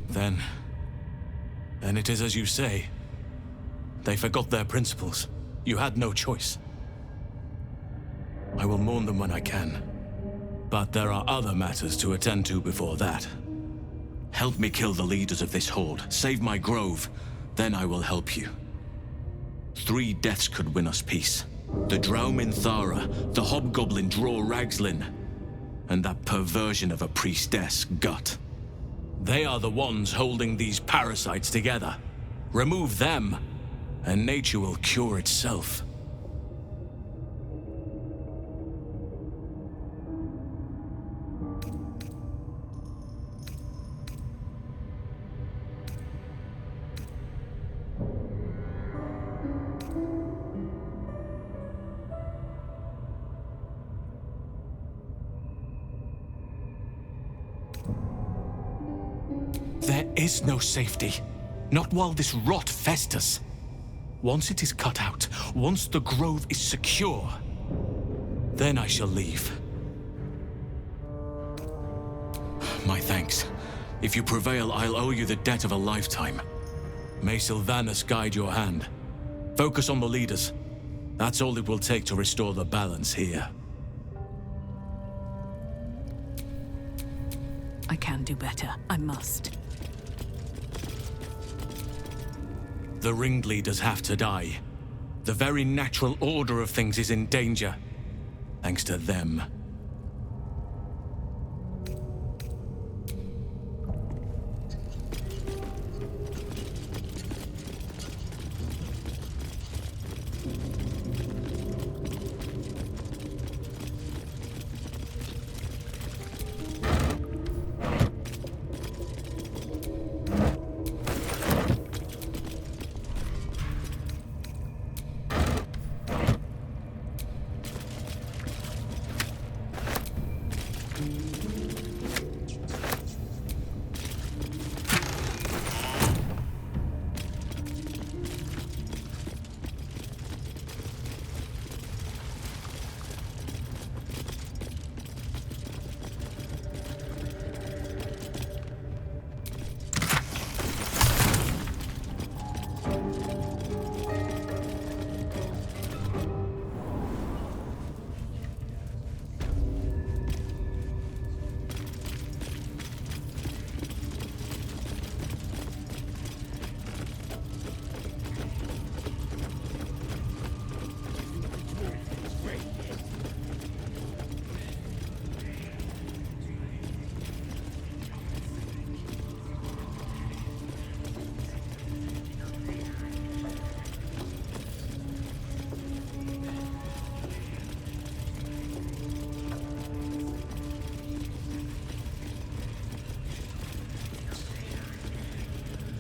Then it is as you say. They forgot their principles. You had no choice. I will mourn them when I can. But there are other matters to attend to before that. Help me kill the leaders of this horde. Save my grove. Then I will help you. 3 deaths could win us peace. The Drow Minthara, the Hobgoblin Draw Ragslin, and that perversion of a priestess, Gut. They are the ones holding these parasites together. Remove them, and nature will cure itself. There is no safety. Not while this rot festers. Once it is cut out, once the grove is secure, then I shall leave. My thanks. If you prevail, I'll owe you the debt of a lifetime. May Sylvanas guide your hand. Focus on the leaders. That's all it will take to restore the balance here. I can do better. I must. The ringleaders have to die. The very natural order of things is in danger, thanks to them.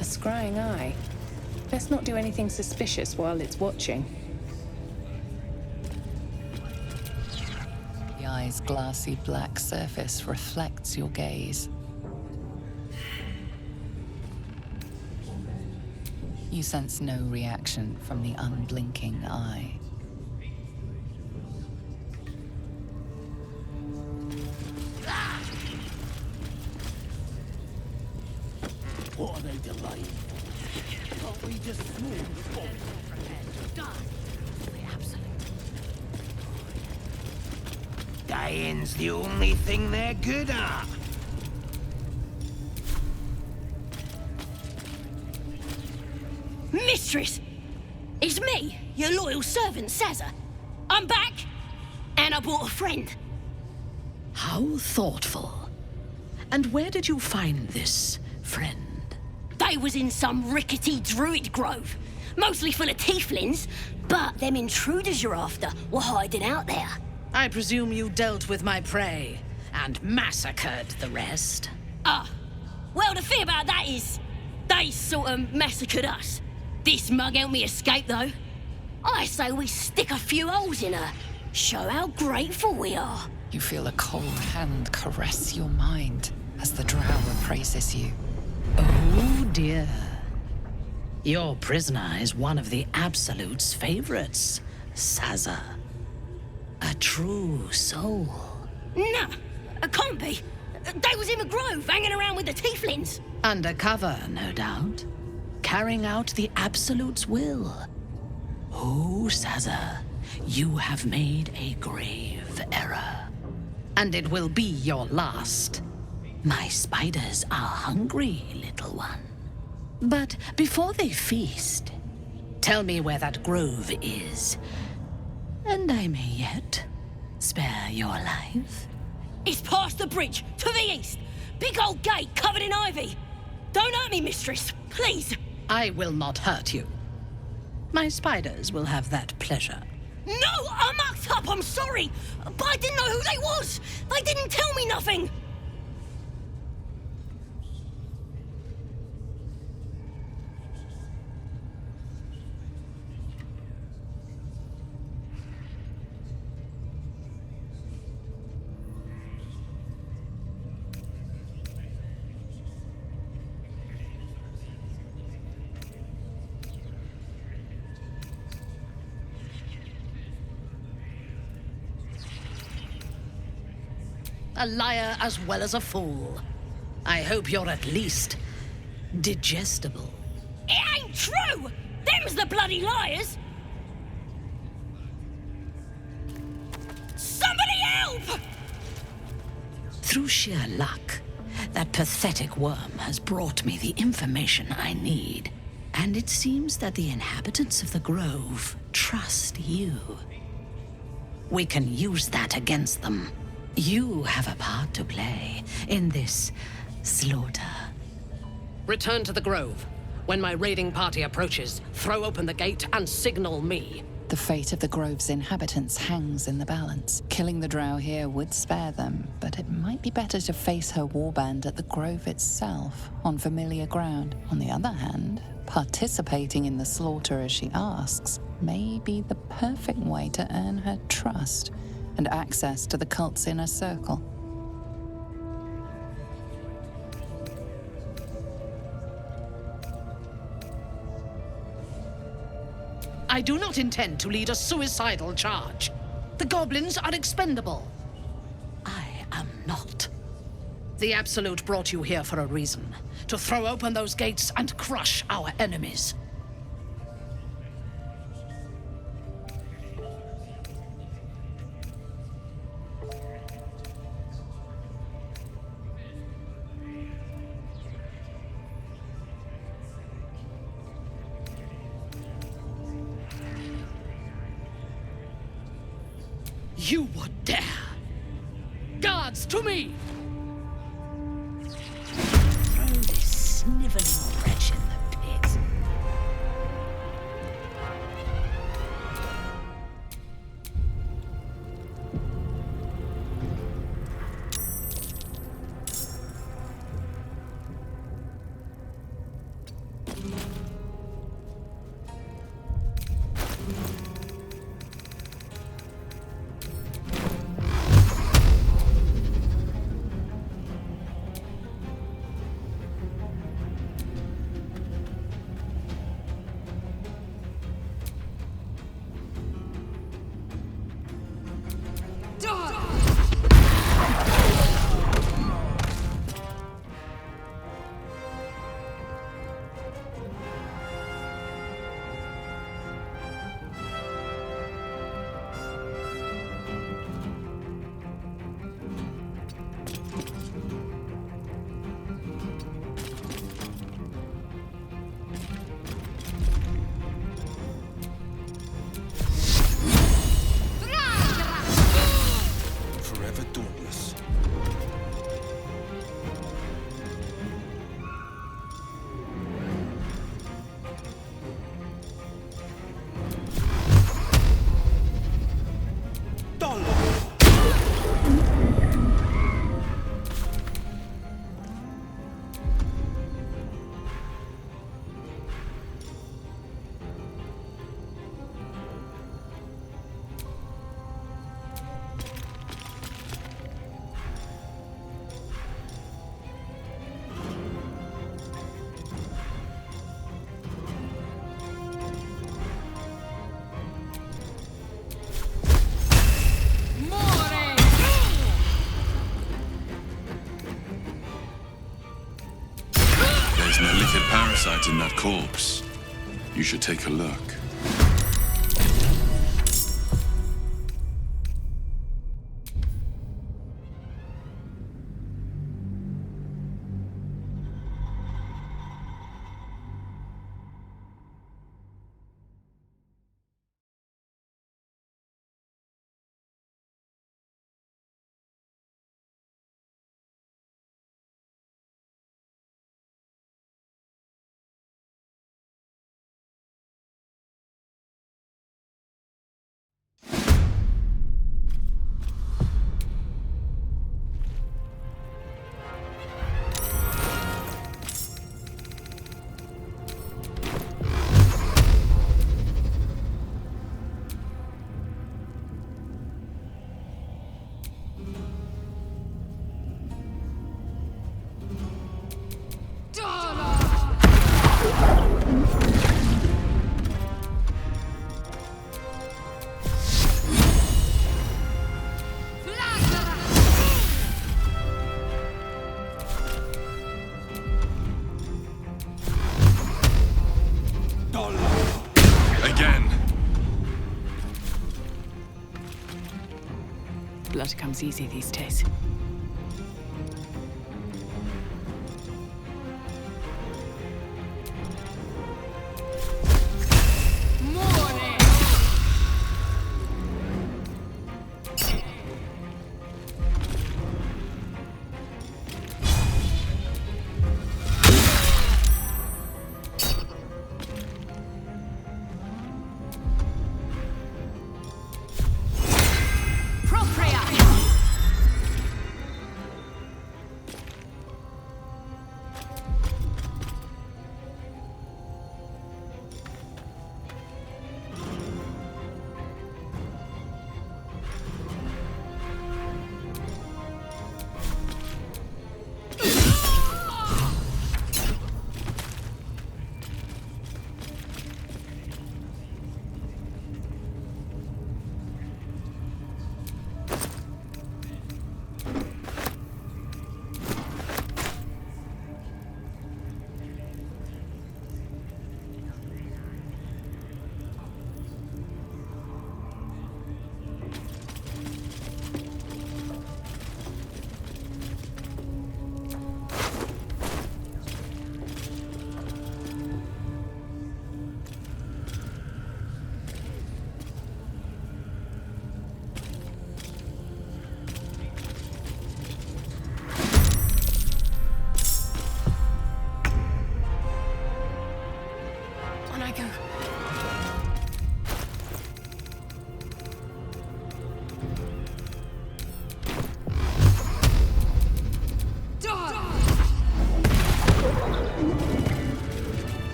Scrying eye. Best not do anything suspicious while it's watching. The eye's glassy black surface reflects your gaze. You sense no reaction from the unblinking eye. What are they delaying for? Can't we just smooth the Dying's the only thing they're good at. Mistress! It's me, your loyal servant, Sazza. I'm back, and I brought a friend. How thoughtful. And where did you find this friend? They was in some rickety druid grove, mostly full of tieflings, but them intruders you're after were hiding out there. I presume you dealt with my prey and massacred the rest. Well, the thing about that is, they sort of massacred us. This mug helped me escape, though. I say we stick a few holes in her, show how grateful we are. You feel a cold hand caress your mind as the drow appraises you. Oh dear. Your prisoner is one of the Absolute's favorites, Sazza. A true soul. Nah, it can't be. They was in the grove, hanging around with the tieflings. Undercover, no doubt. Carrying out the Absolute's will. Oh, Saza, you have made a grave error. And it will be your last. My spiders are hungry, little one. But before they feast, tell me where that grove is. And I may yet spare your life. It's past the bridge, to the east. Big old gate covered in ivy. Don't hurt me, mistress, please. I will not hurt you. My spiders will have that pleasure. No, I mucked up, I'm sorry. But I didn't know who they was. They didn't tell me nothing. A liar as well as a fool. I hope you're at least digestible. It ain't true! Them's the bloody liars! Somebody help! Through sheer luck, that pathetic worm has brought me the information I need. And it seems that the inhabitants of the Grove trust you. We can use that against them. You have a part to play in this slaughter. Return to the Grove. When my raiding party approaches, throw open the gate and signal me. The fate of the Grove's inhabitants hangs in the balance. Killing the drow here would spare them, but it might be better to face her warband at the Grove itself, on familiar ground. On the other hand, participating in the slaughter as she asks may be the perfect way to earn her trust and access to the cult's inner circle. I do not intend to lead a suicidal charge. The goblins are expendable. I am not. The Absolute brought you here for a reason. To throw open those gates and crush our enemies. You would dare! Guards, to me! Throw this sniveling wretch in the pit. infected parasite in that corpse. You should take a look. Blood comes easy these days.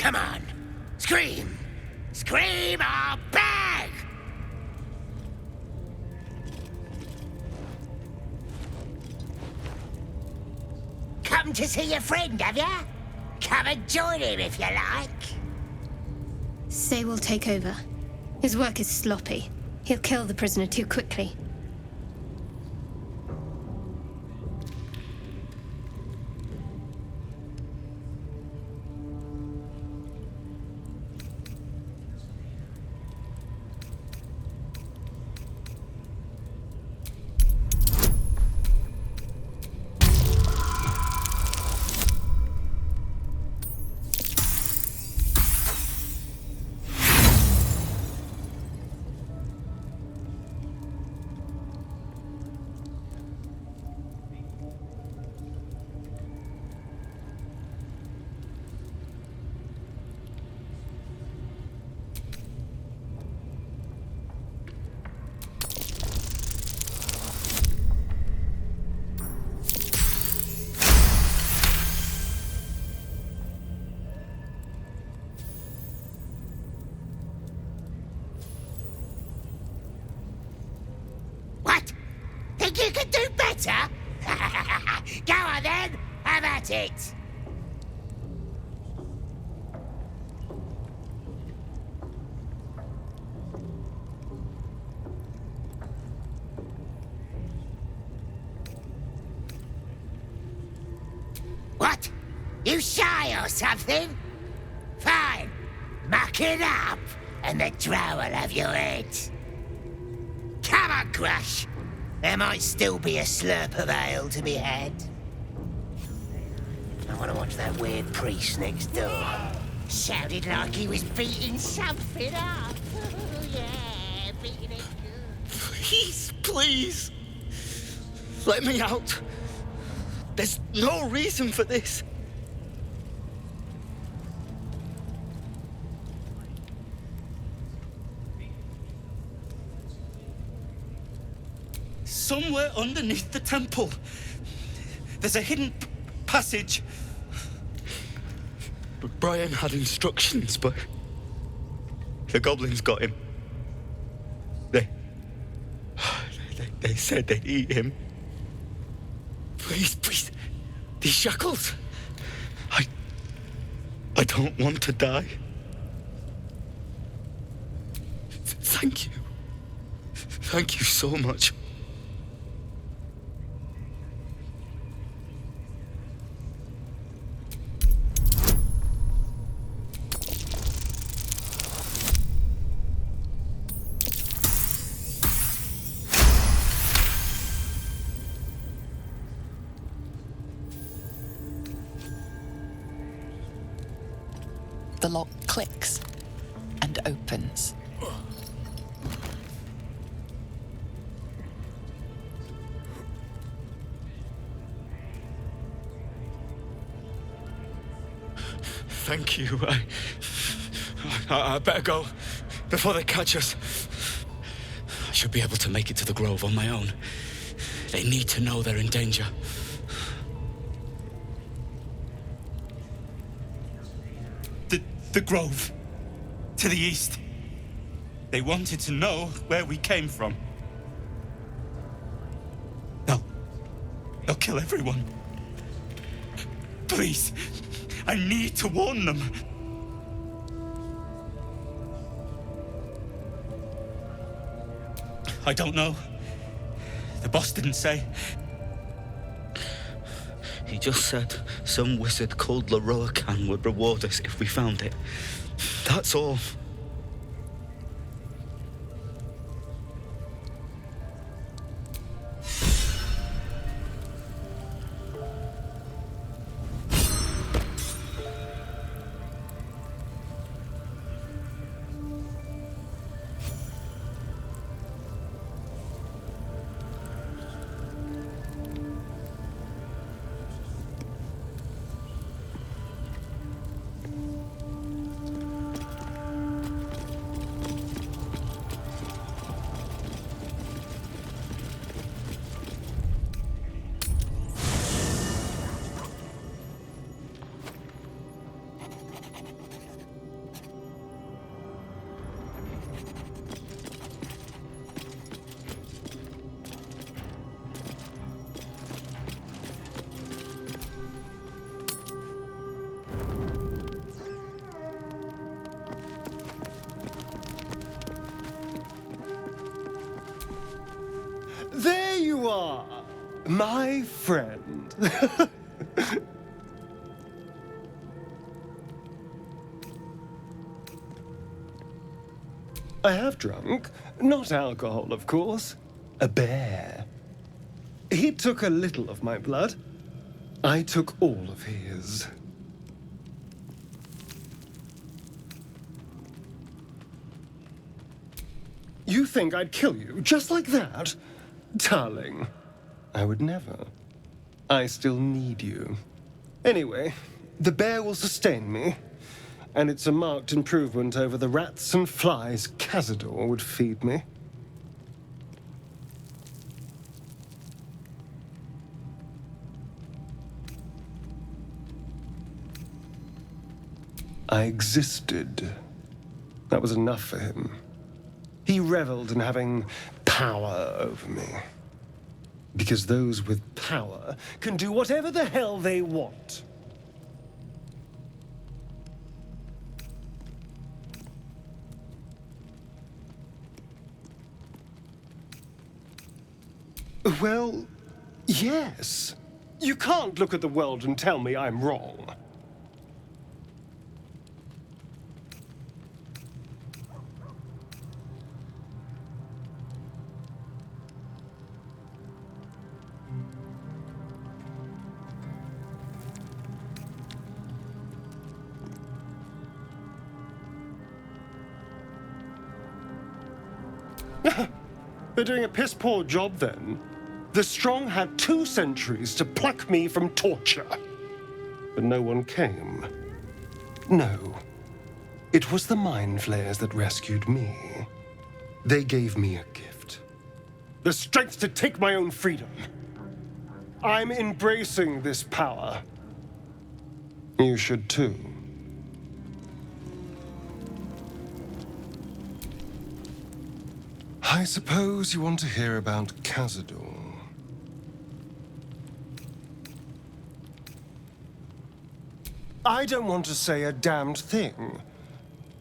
Come on! Scream! Scream or beg! Come to see your friend, have ya? Come and join him if you like. Say will take over. His work is sloppy. He'll kill the prisoner too quickly. you could do better? Go on then, have at it. What? You shy or something? Fine. Muck it up, and the drow will have your head. Come on, Crush. There might still be a slurp of ale to be had. I want to watch that weird priest next door. Sounded like he was beating something up. Yeah, beating it good. Please, please. Let me out. There's no reason for this. Somewhere underneath the temple, there's a hidden passage. Brian had instructions, but the goblins got him. They said they'd eat him. Please, please, these shackles. I don't want to die. Thank you. Thank you so much. The lock clicks and opens. Thank you. I better go before they catch us. I should be able to make it to the Grove on my own. They need to know they're in danger. The Grove. To the east. They wanted to know where we came from. They'll kill everyone. Please, I need to warn them. I don't know. The boss didn't say. He just said some wizard called Leroacan would reward us if we found it. That's all. There you are, my friend. I have drunk, not alcohol, of course, a bear. He took a little of my blood. I took all of his. You think I'd kill you just like that? Darling, I would never. I still need you. Anyway, the bear will sustain me, and it's a marked improvement over the rats and flies Cazador would feed me. I existed. That was enough for him. He reveled in having power over me. Because those with power can do whatever the hell they want. Well, yes. You can't look at the world and tell me I'm wrong. They're doing a piss-poor job then. The strong had 2 centuries to pluck me from torture. But no one came. No. It was the Mind Flayers that rescued me. They gave me a gift. The strength to take my own freedom. I'm embracing this power. You should too. I suppose you want to hear about Cazador. I don't want to say a damned thing,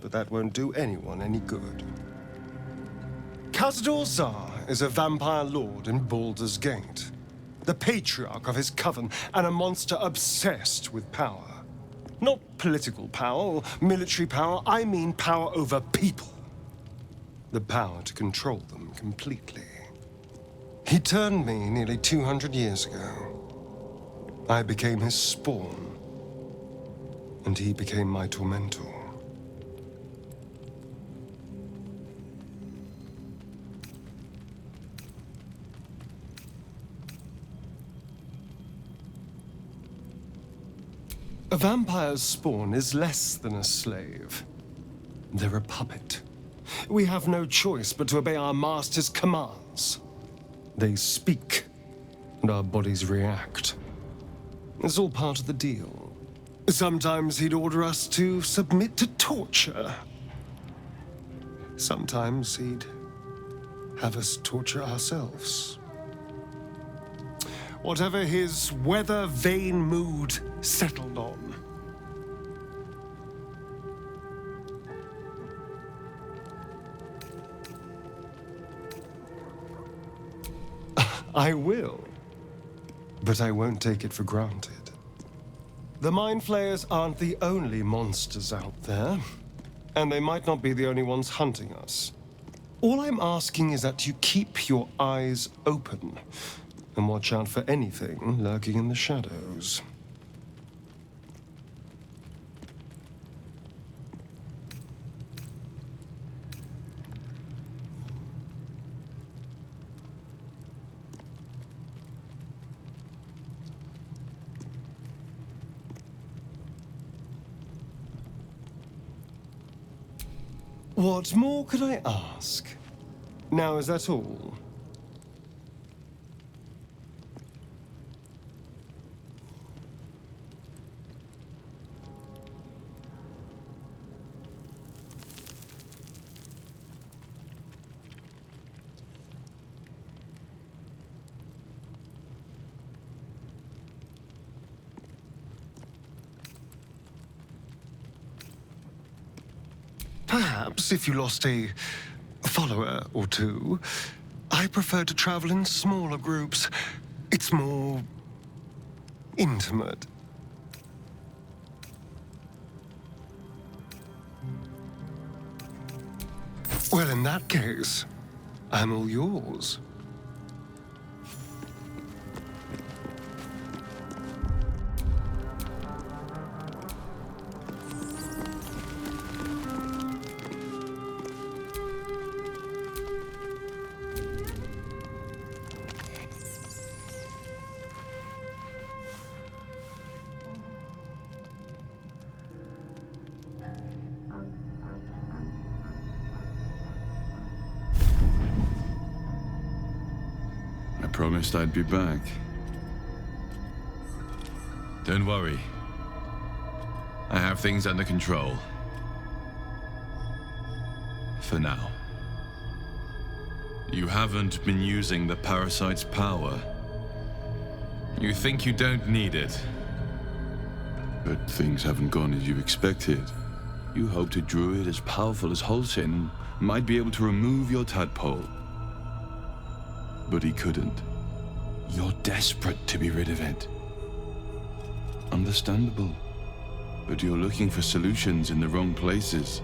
but that won't do anyone any good. Cazador Zar is a vampire lord in Baldur's Gate, the patriarch of his coven, and a monster obsessed with power. Not political power or military power, I mean power over people. The power to control them completely. He turned me nearly 200 years ago. I became his spawn, and he became my tormentor. A vampire's spawn is less than a slave. They're a puppet. We have no choice but to obey our master's commands. They speak, and our bodies react. It's all part of the deal. Sometimes he'd order us to submit to torture. Sometimes he'd have us torture ourselves. Whatever his weather-vane mood settled on. I will, but I won't take it for granted. The Mind Flayers aren't the only monsters out there, and they might not be the only ones hunting us. All I'm asking is that you keep your eyes open and watch out for anything lurking in the shadows. What more could I ask? Now, is that all? Perhaps if you lost a follower or two, I prefer to travel in smaller groups. It's more intimate. Well, in that case, I'm all yours. I promised I'd be back. Don't worry. I have things under control. For now. You haven't been using the parasite's power, You think you don't need it? But things haven't gone as you expected. You hoped a druid as powerful as Holsin might be able to remove your tadpole. But he couldn't. You're desperate to be rid of it. Understandable. But you're looking for solutions in the wrong places.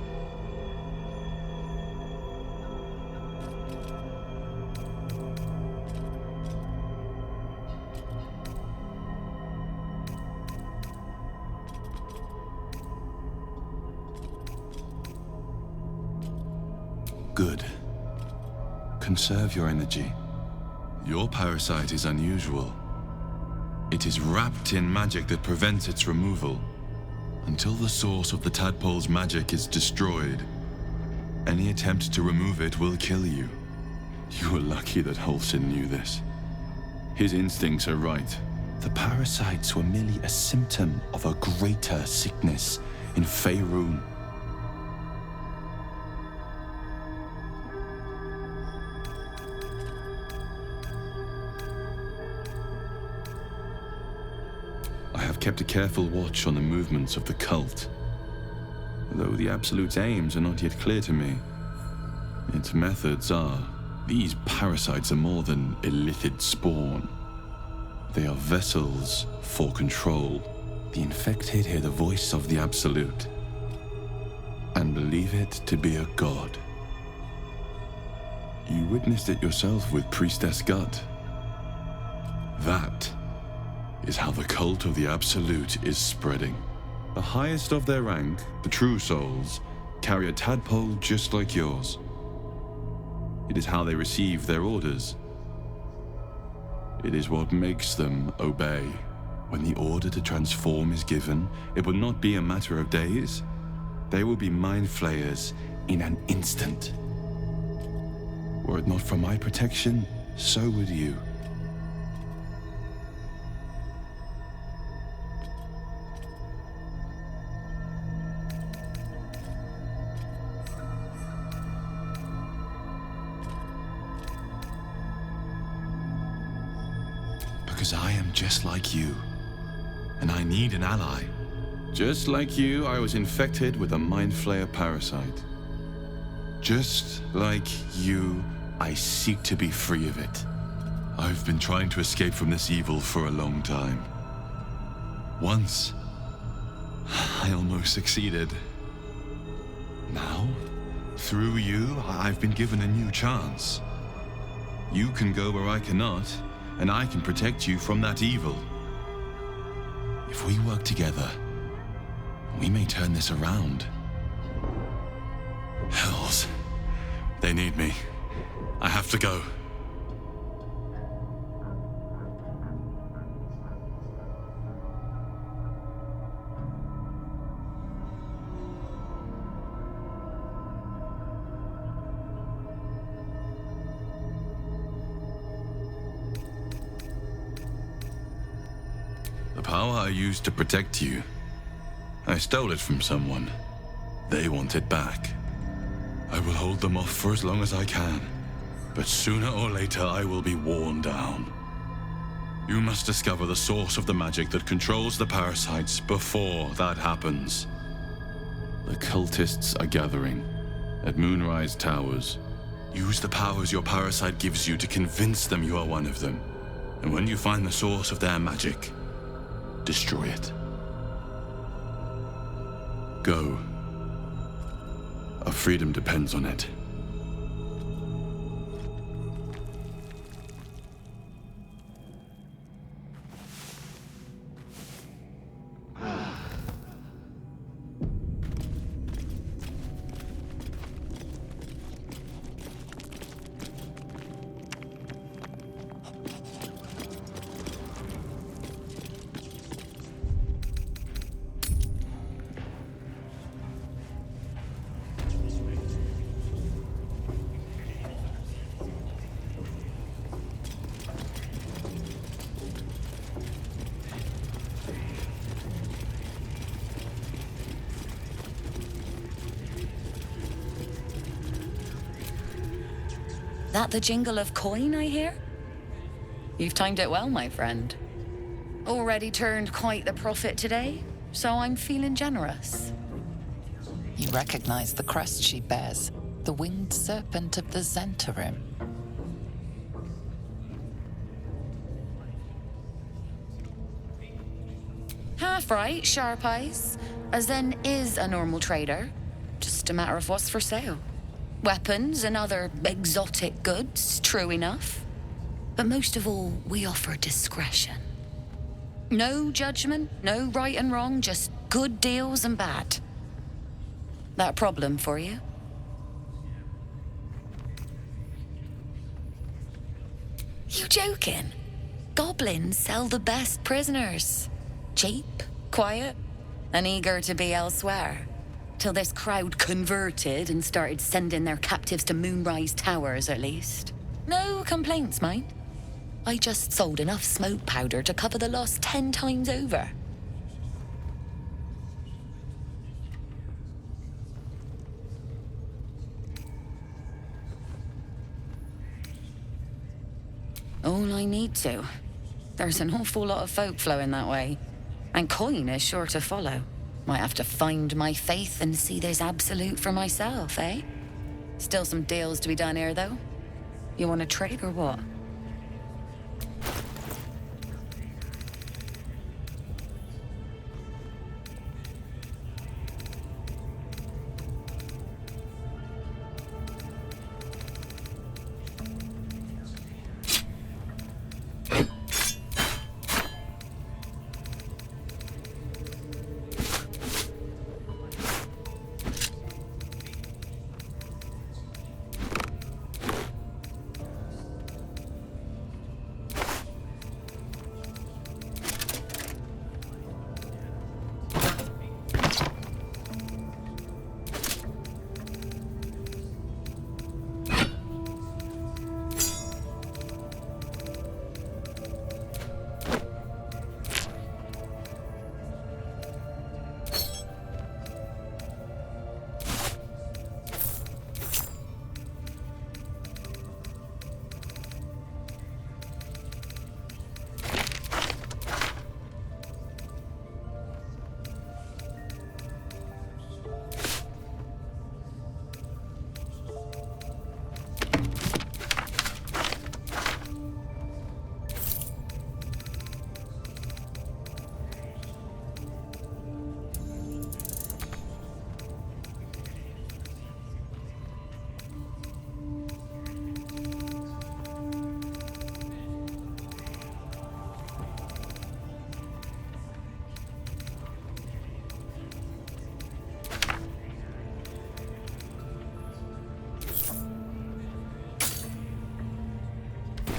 Good. Conserve your energy. Your parasite is unusual. It is wrapped in magic that prevents its removal. Until the source of the tadpole's magic is destroyed, any attempt to remove it will kill you. You were lucky that Holsin knew this. His instincts are right. The parasites were merely a symptom of a greater sickness in Faerun. I have kept a careful watch on the movements of the cult. Though the Absolute's aims are not yet clear to me, its methods are. These parasites are more than illithid spawn. They are vessels for control. The infected hear the voice of the Absolute and believe it to be a god. You witnessed it yourself with Priestess Gut. That is how the cult of the Absolute is spreading. The highest of their rank, the True Souls, carry a tadpole just like yours. It is how they receive their orders. It is what makes them obey. When the order to transform is given, it will not be a matter of days. They will be mind flayers in an instant. Were it not for my protection, so would you. Because I am just like you, and I need an ally. Just like you, I was infected with a Mind Flayer parasite. Just like you, I seek to be free of it. I've been trying to escape from this evil for a long time. Once, I almost succeeded. Now, through you, I've been given a new chance. You can go where I cannot, and I can protect you from that evil. If we work together, we may turn this around. Hells. They need me. I have to go. The power I used to protect you, I stole it from someone. They want it back. I will hold them off for as long as I can, but sooner or later I will be worn down. You must discover the source of the magic that controls the parasites before that happens. The cultists are gathering at Moonrise Towers. Use the powers your parasite gives you to convince them you are one of them. And when you find the source of their magic, destroy it. Go. Our freedom depends on it. That the jingle of coin I hear? You've timed it well, my friend. Already turned quite the profit today, so I'm feeling generous. You recognize the crest she bears, the winged serpent of the Zentarim. Half right, sharp eyes. A Zen is a normal trader. Just a matter of what's for sale. Weapons and other exotic goods, true enough. But most of all, we offer discretion. No judgment, no right and wrong, just good deals and bad. That a problem for you? You joking? Goblins sell the best prisoners. Cheap, quiet, and eager to be elsewhere. Till this crowd converted and started sending their captives to Moonrise Towers, at least. No complaints, mind. I just sold enough smoke powder to cover the loss 10 times over. All I need to. There's an awful lot of folk flowing that way. And coin is sure to follow. Might have to find my faith and see this absolute for myself, eh? Still some deals to be done here, though. You want to trade or what?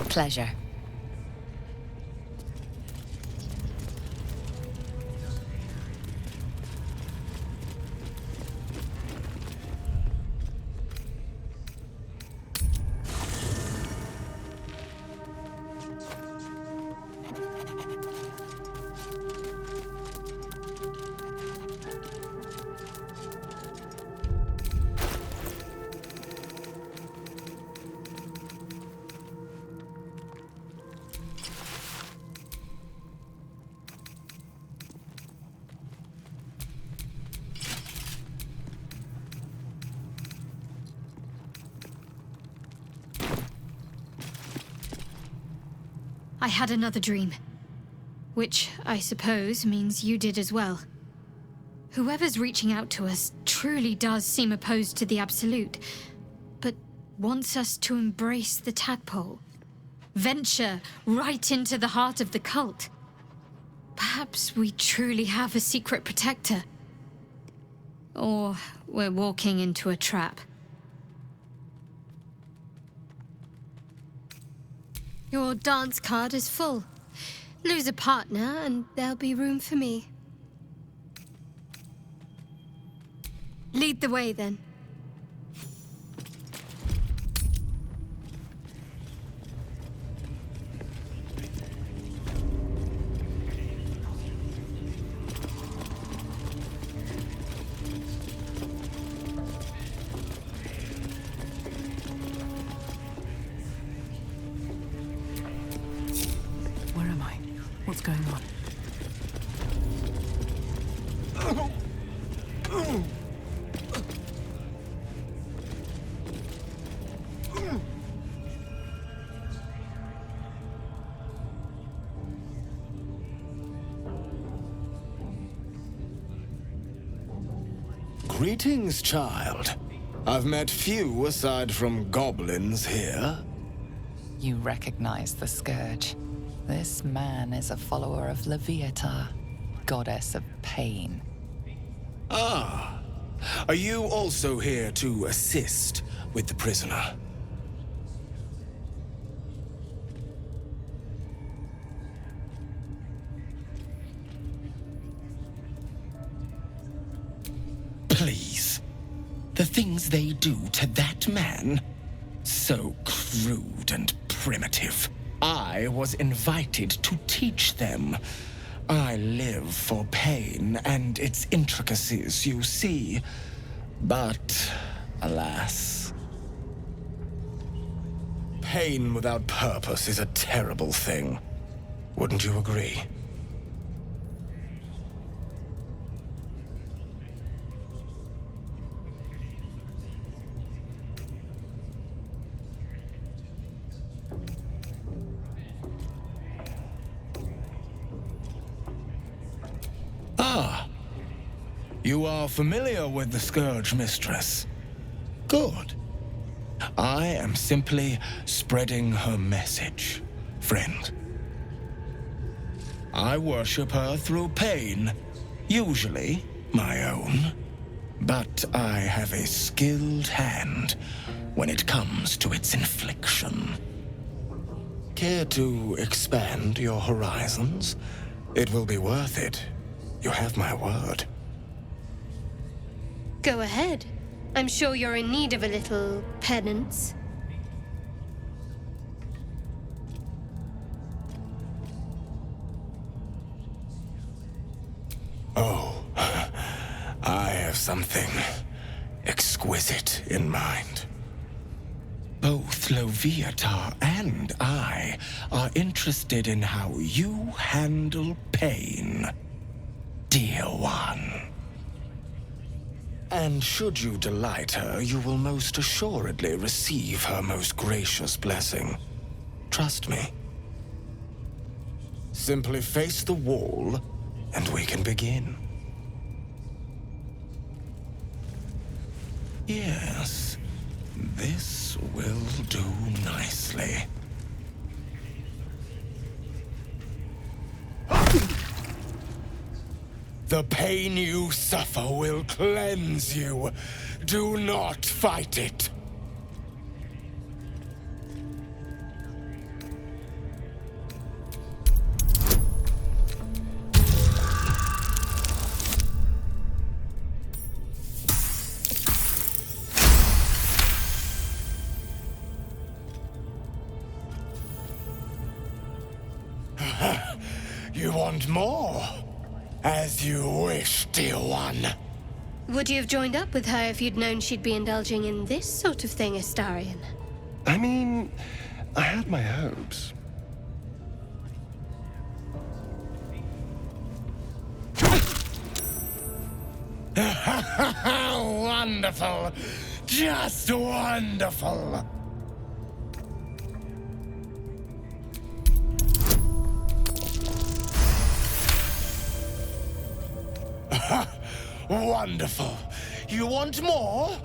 Pleasure. I had another dream. Which, I suppose, means you did as well. Whoever's reaching out to us truly does seem opposed to the Absolute, but wants us to embrace the tadpole. Venture right into the heart of the cult. Perhaps we truly have a secret protector. Or we're walking into a trap. Your dance card is full. Lose a partner and there'll be room for me. Lead the way, then. What's going on? Greetings, child. I've met few aside from goblins here. You recognize the Scourge. This man is a follower of Leviatar, goddess of pain. Ah. Are you also here to assist with the prisoner? Please. The things they do to that man? So crude and primitive. I was invited to teach them. I live for pain and its intricacies, you see. But, alas. Pain without purpose is a terrible thing. Wouldn't you agree? Ah. You are familiar with the Scourge Mistress. Good. I am simply spreading her message, friend. I worship her through pain, usually my own. But I have a skilled hand when it comes to its infliction. Care to expand your horizons? It will be worth it. You have my word. Go ahead. I'm sure you're in need of a little penance. Oh, I have something exquisite in mind. Both Leviatar and I are interested in how you handle pain, dear one. And should you delight her, you will most assuredly receive her most gracious blessing. Trust me. Simply face the wall, and we can begin. Yes, this will do nicely. The pain you suffer will cleanse you. Do not fight it. You want more? As you wish, dear one. Would you have joined up with her if you'd known she'd be indulging in this sort of thing, Astarion? I mean, I had my hopes. Wonderful. Just wonderful. Wonderful. You want more?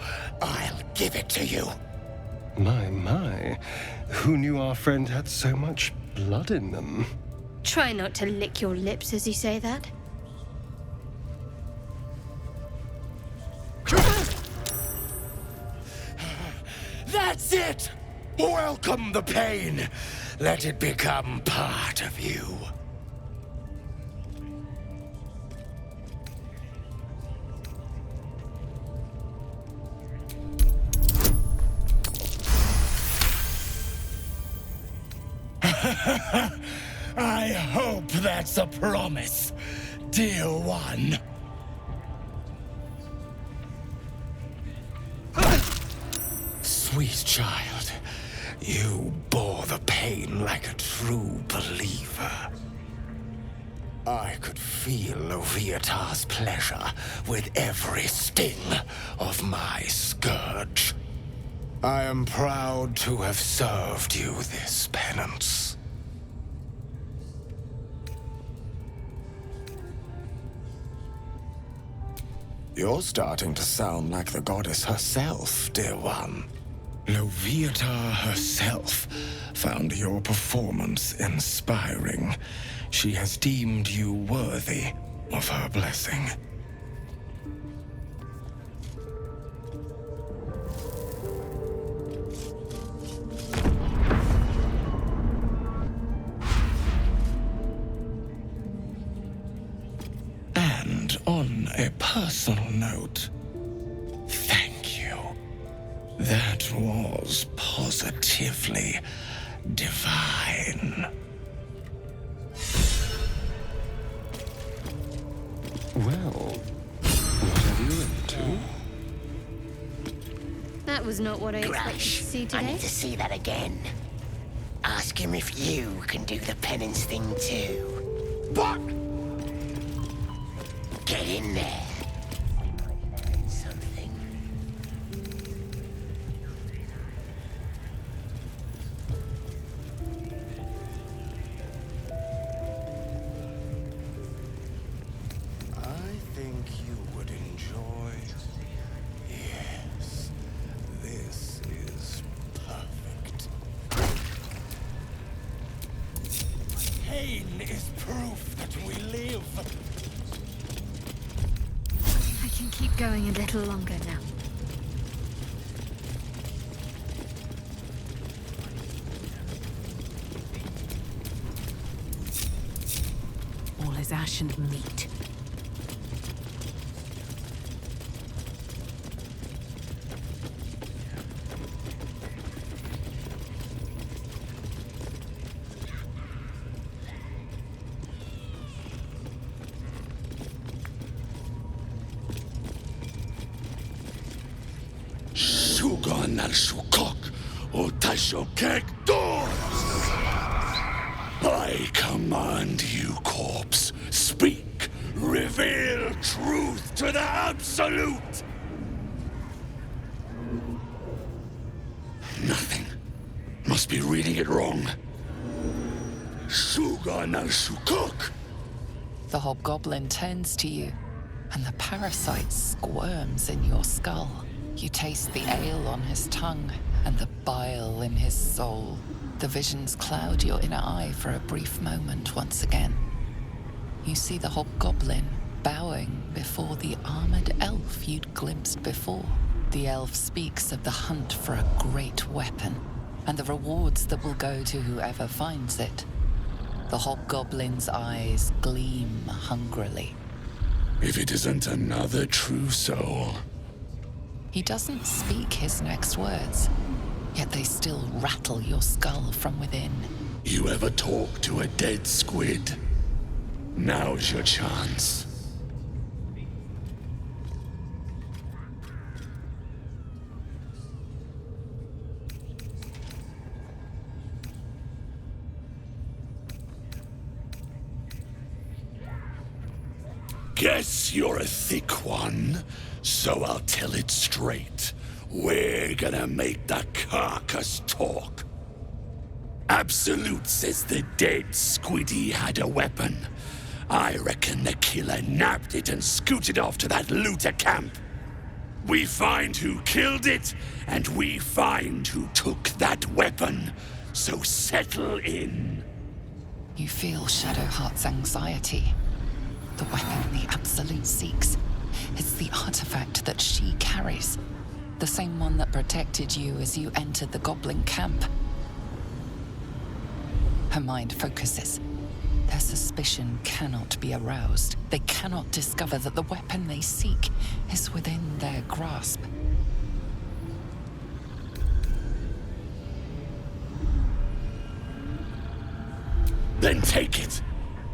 I'll give it to you. My. Who knew our friend had so much blood in them? Try not to lick your lips as you say that. That's it! Welcome the pain. Let it become part of you. I hope that's a promise, dear one. Sweet child, you bore the pain like a true believer. could feel Loviatar's pleasure with every sting of my scourge. I am proud to have served you this penance. You're starting to sound like the goddess herself, dear one. Loviatar herself found your performance inspiring. She has deemed you worthy of her blessing. And on a personal note, thank you. That was positively divine. Well, what are you into? That was not what I expected to see I today. need to see that again. Ask him if you can do the penance thing too. What? Get in there. Something. I think you would enjoy. Yes, this is perfect. Pain is proof that we live. I can keep going a little longer now. All is ash and meat. Shugon al Shukok, Otashokek Dor! I command you, corpse. Speak. Reveal truth to the Absolute. Nothing. Must be reading it wrong. Shugon al Shukok. The hobgoblin turns to you, and the parasite squirms in your skull. You taste the ale on his tongue and the bile in his soul. The visions cloud your inner eye for a brief moment once again. You see the hobgoblin bowing before the armored elf you'd glimpsed before. The elf speaks of the hunt for a great weapon and the rewards that will go to whoever finds it. The hobgoblin's eyes gleam hungrily. If it isn't another true soul. He doesn't speak his next words, yet they still rattle your skull from within. You ever talk to a dead squid? Now's your chance. Guess you're a thick one, so I'll tell it straight. We're gonna make the carcass talk. Absolute says the dead squiddy had a weapon. I reckon the killer nabbed it and scooted off to that looter camp. We find who killed it, and we find who took that weapon. So settle in. You feel Shadowheart's anxiety. The weapon the Absolute seeks. It's the artifact that she carries. The same one that protected you as you entered the goblin camp. Her mind focuses. Their suspicion cannot be aroused. They cannot discover that the weapon they seek is within their grasp. Then take it.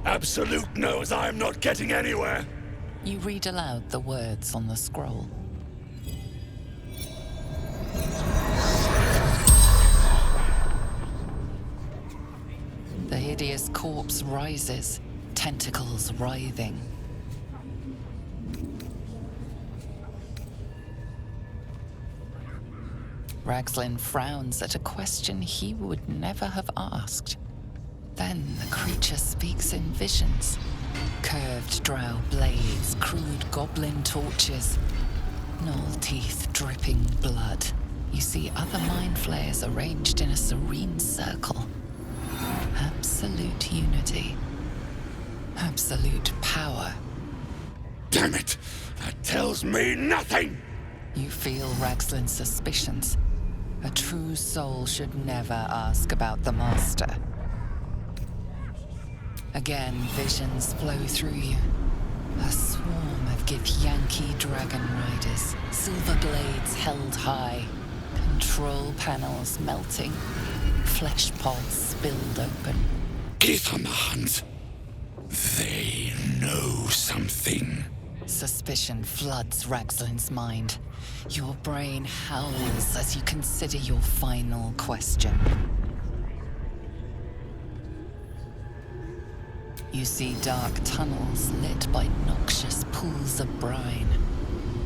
Absolute knows I'm not getting anywhere. You read aloud the words on the scroll. The hideous corpse rises, tentacles writhing. Ragzlin frowns at a question he would never have asked. Then the creature speaks in visions. Curved drow blades, crude goblin torches, gnoll teeth dripping blood. You see other mind flayers arranged in a serene circle. Absolute unity. Absolute power. Damn it! That tells me nothing! You feel Ragzlin's suspicions. A true soul should never ask about the Master. Again, visions flow through you. A swarm of Githyanki dragon riders, silver blades held high, control panels melting, flesh pods spilled open. Gith on the hunt. They know something. Suspicion floods Ragzlin's mind. Your brain howls as you consider your final question. You see dark tunnels lit by noxious pools of brine.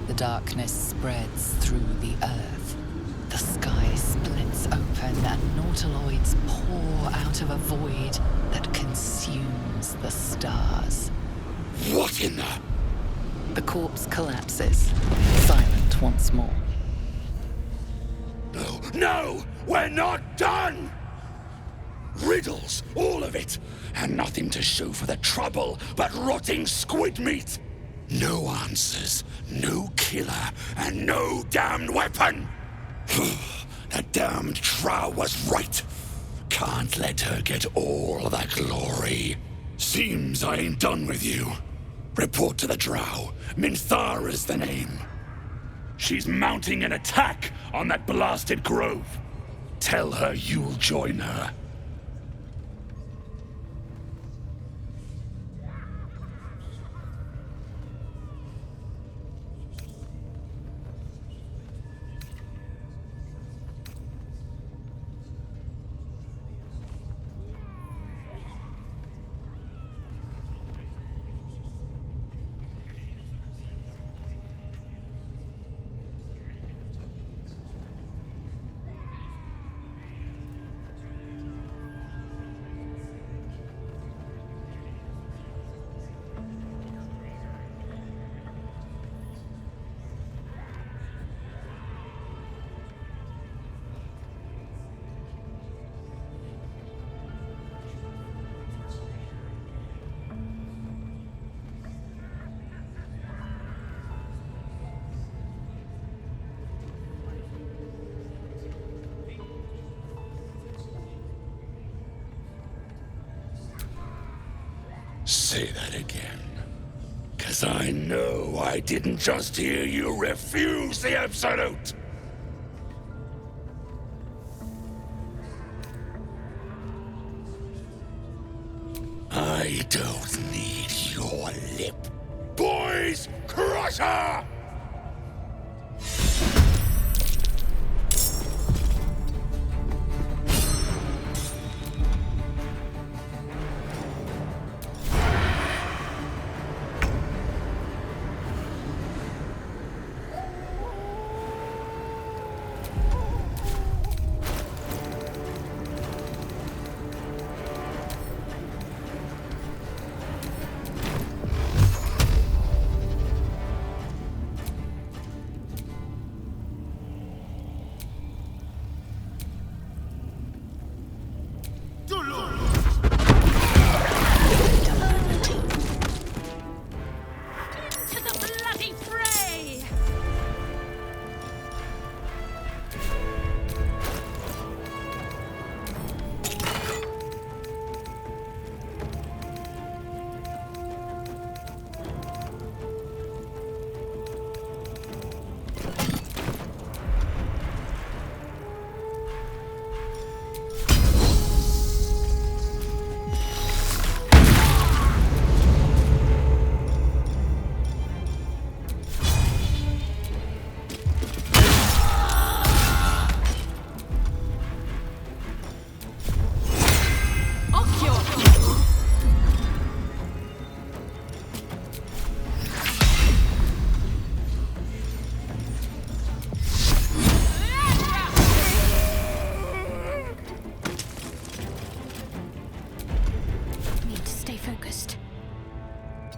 The darkness spreads through the earth. The sky splits open and nautiloids pour out of a void that consumes the stars. What in the... The corpse collapses, silent once more. No, no! We're not done! Riddles, all of it, and nothing to show for the trouble but rotting squid meat. No answers, no killer, and no damned weapon. That damned Trow was right. Can't let her get all the glory. Seems I ain't done with you. Report to the Drow. Minthara's the name. She's mounting an attack on that blasted grove. Tell her you'll join her. Say that again. 'Cause I know I didn't just hear you refuse the Absolute! I don't need your lip. Boys, crush her!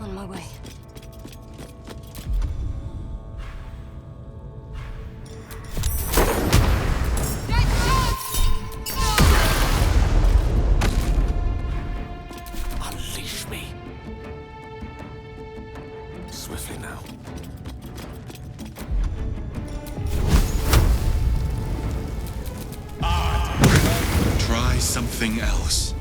On my way. Unleash me. Swiftly now. Try something else.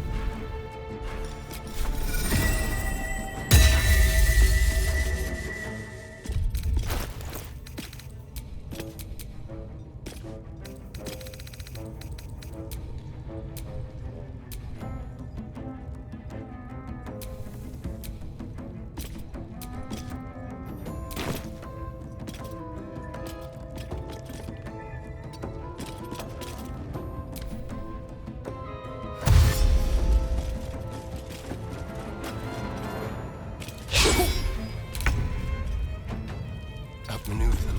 Outmaneuver them.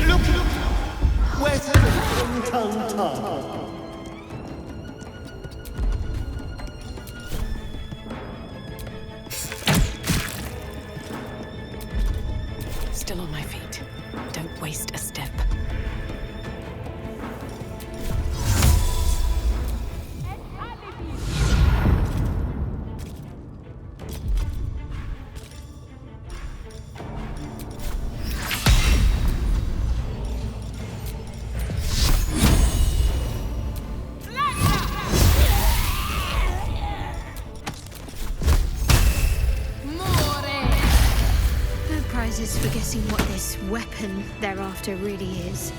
Look! Where's the tongue? Still on my feet. Don't waste a step. No prizes for guessing what this weapon they're after really is.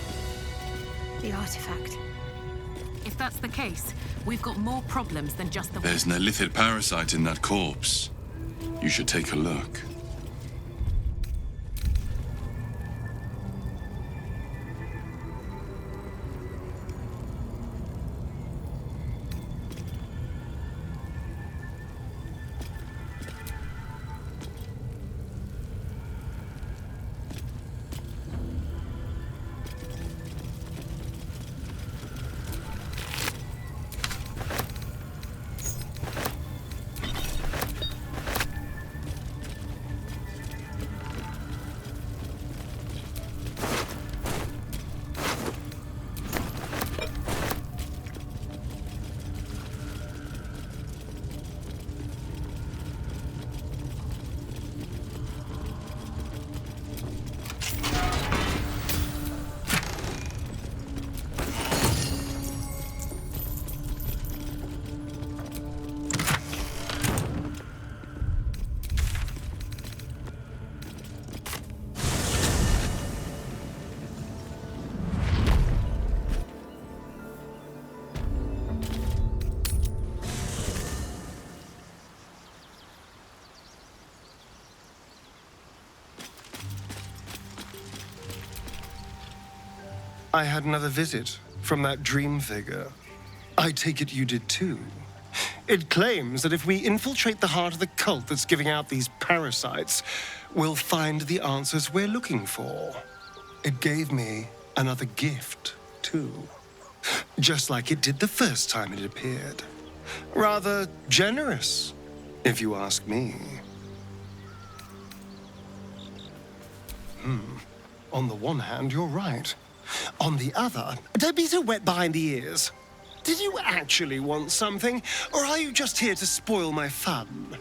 The artifact. If that's the case, we've got more problems than just the... There's an illithid parasite in that corpse. You should take a look. I had another visit from that dream figure. I take it you did too. It claims that if we infiltrate the heart of the cult that's giving out these parasites, we'll find the answers we're looking for. It gave me another gift, too. Just like it did the first time it appeared. Rather generous, if you ask me. On the one hand, you're right. On the other, don't be so wet behind the ears. Did you actually want something, or are you just here to spoil my fun?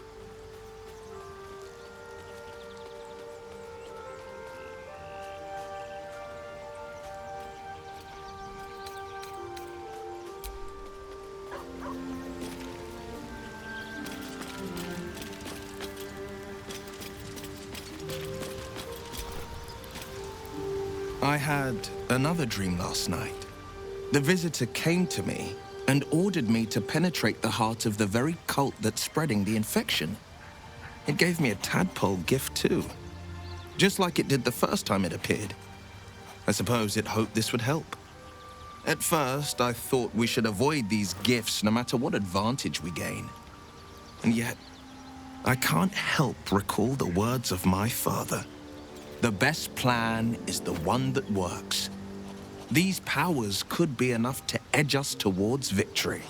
I had another dream last night. The visitor came to me and ordered me to penetrate the heart of the very cult that's spreading the infection. It gave me a tadpole gift too, just like it did the first time it appeared. I suppose it hoped this would help. At first, I thought we should avoid these gifts no matter what advantage we gain. And yet, I can't help recall the words of my father. The best plan is the one that works. These powers could be enough to edge us towards victory.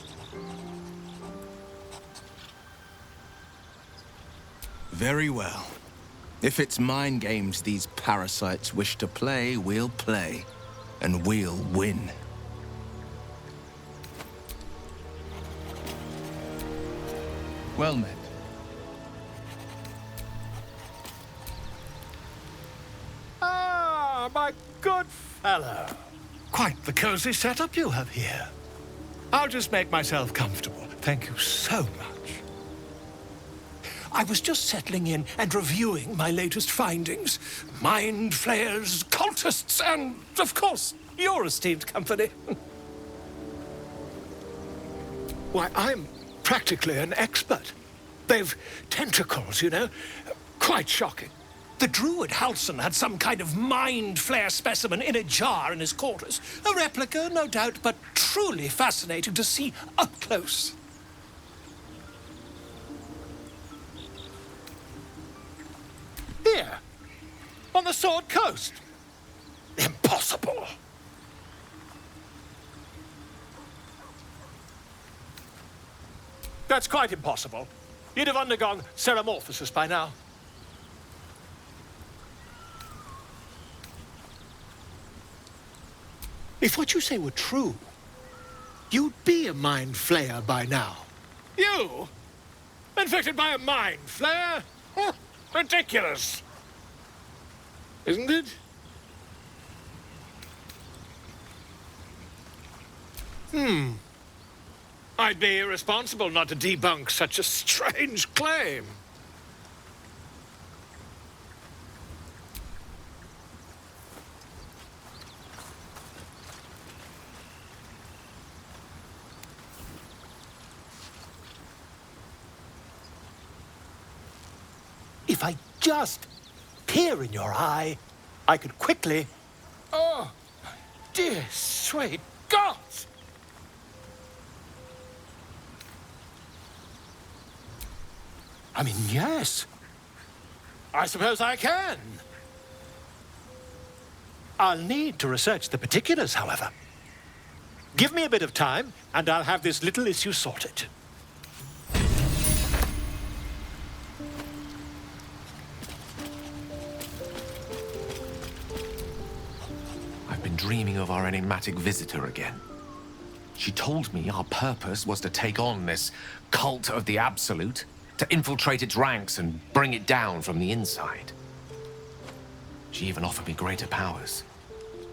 Very well. If it's mind games these parasites wish to play, we'll play. And we'll win. Well met. Ah, my good fellow. Quite the cozy setup you have here. I'll just make myself comfortable. Thank you so much. I was just settling in and reviewing my latest findings. Mind flayers, cultists, and, of course, your esteemed company. Why, I'm practically an expert. They've tentacles, you know. Quite shocking. The druid Halson had some kind of mind flare specimen in a jar in his quarters. A replica, no doubt, but truly fascinating to see up close. Here, on the Sword Coast. Impossible. That's quite impossible. You'd have undergone ceramorphosis by now. If what you say were true, you'd be a mind flayer by now. You? Infected by a mind flare? Huh, ridiculous. Isn't it? I'd be irresponsible not to debunk such a strange claim. If I just peer in your eye, I could quickly... Oh, dear sweet God! I mean, yes. I suppose I can. I'll need to research the particulars, however. Give me a bit of time, and I'll have this little issue sorted. I've been dreaming of our enigmatic visitor again. She told me our purpose was to take on this cult of the Absolute, to infiltrate its ranks and bring it down from the inside. She even offered me greater powers,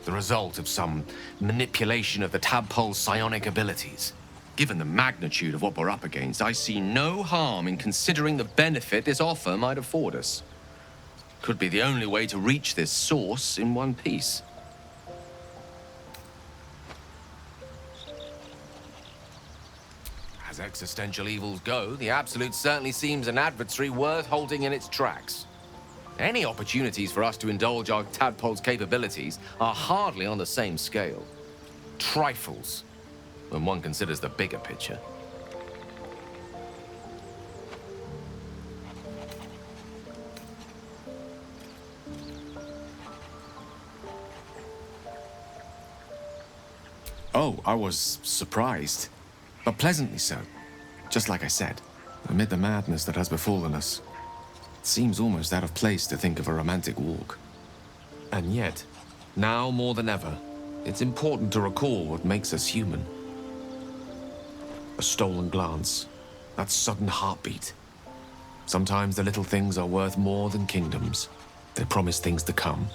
the result of some manipulation of the tadpole's psionic abilities. Given the magnitude of what we're up against, I see no harm in considering the benefit this offer might afford us. Could be the only way to reach this source in one piece. As existential evils go, the Absolute certainly seems an adversary worth halting in its tracks. Any opportunities for us to indulge our tadpole's capabilities are hardly on the same scale. Trifles, when one considers the bigger picture. Oh, I was surprised. But pleasantly so. Just like I said, amid the madness that has befallen us, it seems almost out of place to think of a romantic walk. And yet, now more than ever, it's important to recall what makes us human. A stolen glance, that sudden heartbeat. Sometimes the little things are worth more than kingdoms. They promise things to come,